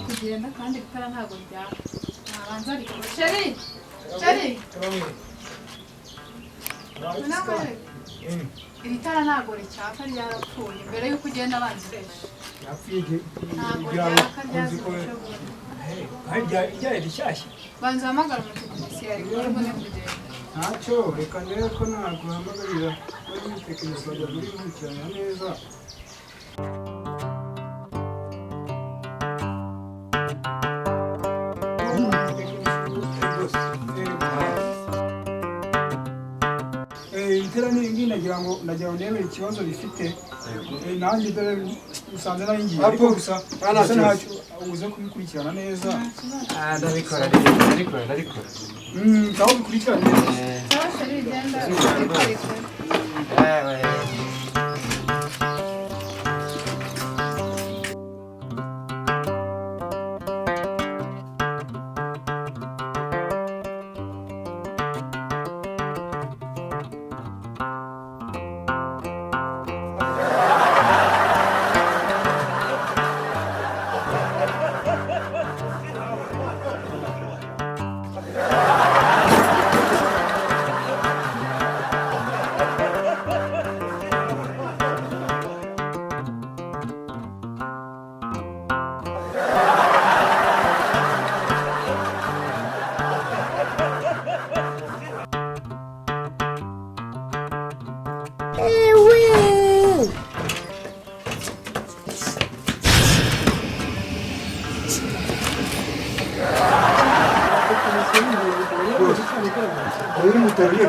kugenda kandi itara ntabwo ryaka nabanza rikora sheri sheri iri tara ntabwo ricyaka ryarapfuye mbere y'uko ugenda abanza uresha ntabwo ryaka ryazibushe ryari rishyashya banza uhamagara umutekinisiye ariko mbone kugenda ntacyo reka ndebe ko naguhamagarira bari umutekinisiye bajya muri nkurikirana neza itera n'indi nagira ngo ndebe ikibazo bifite nanjye dore usanze naringiye ariko gusa ntacyo uze kubikurikirana neza ndabikora aho bikurikirana neza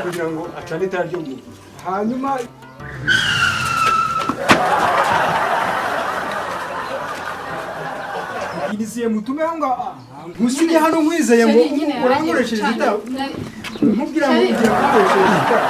kugira ngo acane itara ryo mu hanyuma inisiye mutume ngo musige hano nkwizeye ngo urankoresheje itara nkubwira ngo ugiye gukoresha itara